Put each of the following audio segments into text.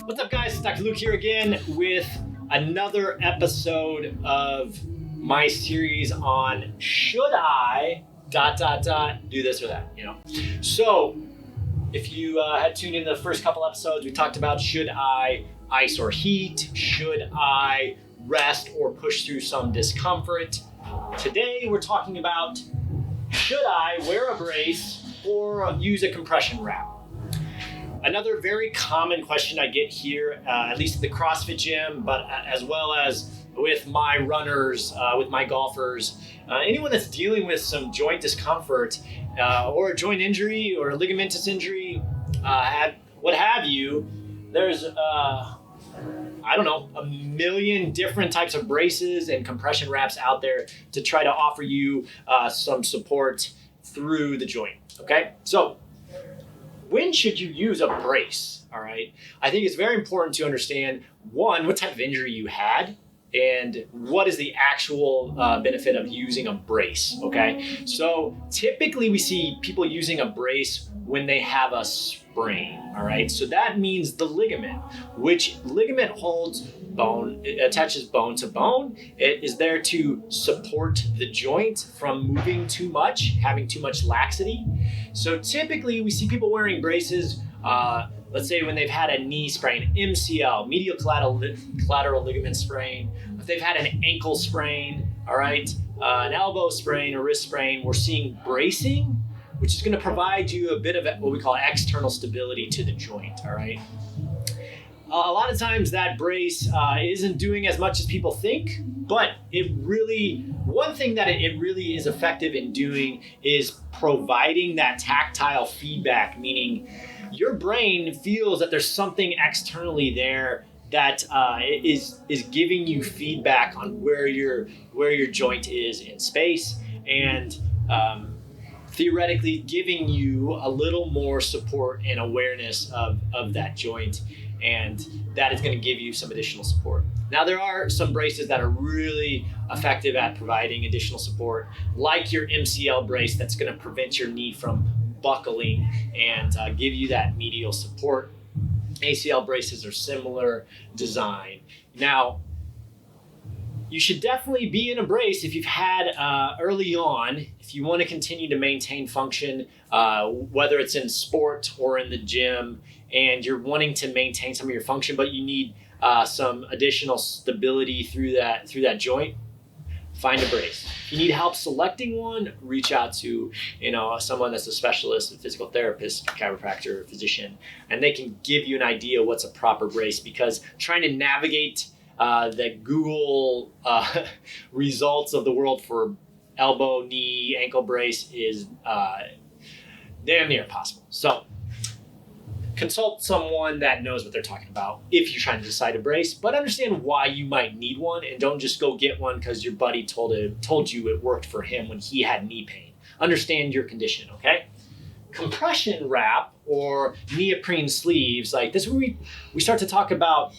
What's up, guys? It's Dr. Luke here again with another episode of my series on should I ... do this or that, So if you had tuned in the first couple episodes, we talked about should I ice or heat, should I rest or push through some discomfort. Today we're talking about should I wear a brace or use a compression wrap. Another very common question I get here, at least at the CrossFit gym, but as well as with my runners, with my golfers, anyone that's dealing with some joint discomfort or a joint injury or a ligamentous injury, what have you, there's, a million different types of braces and compression wraps out there to try to offer you some support through the joint, okay? So, when should you use a brace, all right? I think it's very important to understand, one, what type of injury you had, and what is the actual benefit of using a brace, okay? So typically we see people using a brace when they have a sprain, all right? So that means the ligament, which ligament holds bone, it attaches bone to bone. It is there to support the joint from moving too much, having too much laxity. So typically we see people wearing braces, let's say when they've had a knee sprain, MCL, medial collateral ligament sprain, if they've had an ankle sprain, all right, an elbow sprain, a wrist sprain, we're seeing bracing, which is gonna provide you a bit of what we call external stability to the joint, all right? A lot of times that brace isn't doing as much as people think, but one thing that it really is effective in doing is providing that tactile feedback, meaning your brain feels that there's something externally there that is giving you feedback on where your joint is in space, and theoretically giving you a little more support and awareness of that joint, and that is going to give you some additional support. Now, there are some braces that are really effective at providing additional support, like your MCL brace that's going to prevent your knee from buckling and give you that medial support. ACL braces are similar design. Now, you should definitely be in a brace if you've had early on, if you want to continue to maintain function, whether it's in sport or in the gym, and you're wanting to maintain some of your function, but you need some additional stability through that joint. Find a brace. If you need help selecting one, reach out to someone that's a specialist, a physical therapist, chiropractor, physician, and they can give you an idea what's a proper brace, because trying to navigate the Google results of the world for elbow, knee, ankle brace is damn near impossible. So consult someone that knows what they're talking about if you're trying to decide a brace, but understand why you might need one, and don't just go get one because your buddy told you it worked for him when he had knee pain. Understand your condition, okay? Compression wrap or neoprene sleeves, like this is where we start to talk about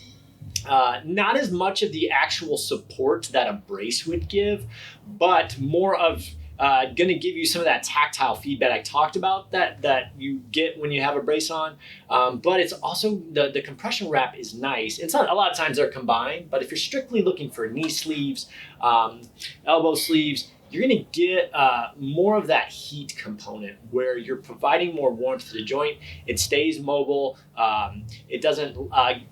not as much of the actual support that a brace would give, but more of going to give you some of that tactile feedback I talked about that you get when you have a brace on. But it's also, the compression wrap is nice. It's not, a lot of times they're combined, but if you're strictly looking for knee sleeves, elbow sleeves, you're going to get more of that heat component where you're providing more warmth to the joint. It stays mobile. It doesn't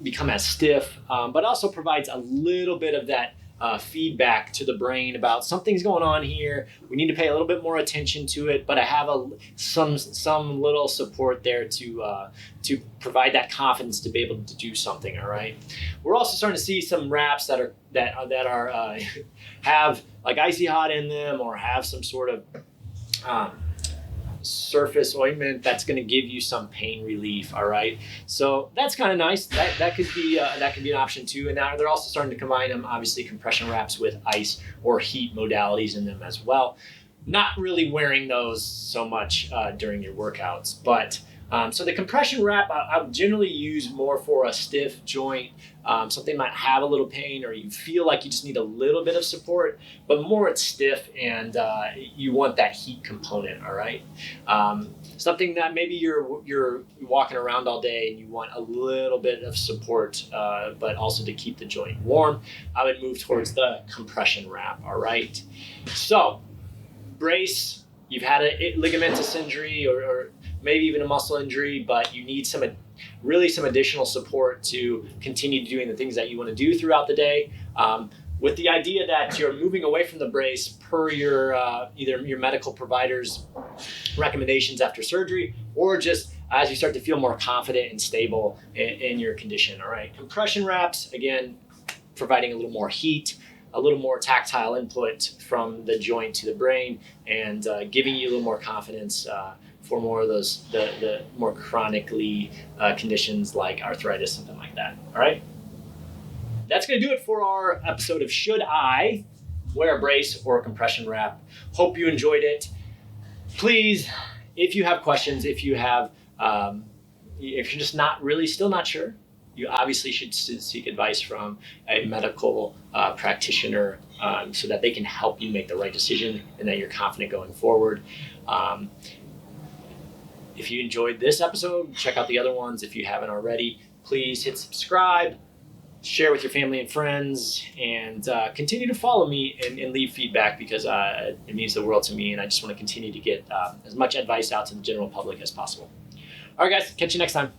become as stiff, but also provides a little bit of that feedback to the brain about something's going on here. We need to pay a little bit more attention to it, but I have some little support there to provide that confidence to be able to do something. All right. We're also starting to see some wraps that have like icy hot in them, or have some sort of surface ointment that's going to give you some pain relief. All right, so that's kind of nice. That could be an option too. And now they're also starting to combine them, obviously, compression wraps with ice or heat modalities in them as well. Not really wearing those so much during your workouts, but So the compression wrap I would generally use more for a stiff joint, something might have a little pain or you feel like you just need a little bit of support, but more it's stiff and you want that heat component, all right? Something that maybe you're walking around all day and you want a little bit of support, but also to keep the joint warm, I would move towards the compression wrap, all right? So brace, you've had a ligamentous injury or maybe even a muscle injury, but you need some additional support to continue doing the things that you want to do throughout the day. With the idea that you're moving away from the brace per your either your medical provider's recommendations after surgery, or just as you start to feel more confident and stable in your condition. All right, compression wraps, again, providing a little more heat, a little more tactile input from the joint to the brain, and giving you a little more confidence for more of those the more chronically conditions like arthritis, something like that. All right, that's going to do it for our episode of Should I Wear a Brace or a Compression Wrap? Hope you enjoyed it. Please, if you have questions, if you're just still not sure, you obviously should seek advice from a medical practitioner so that they can help you make the right decision and that you're confident going forward. If you enjoyed this episode, check out the other ones. If you haven't already, please hit subscribe, share with your family and friends, and continue to follow me and leave feedback because it means the world to me, and I just want to continue to get as much advice out to the general public as possible. All right, guys, catch you next time.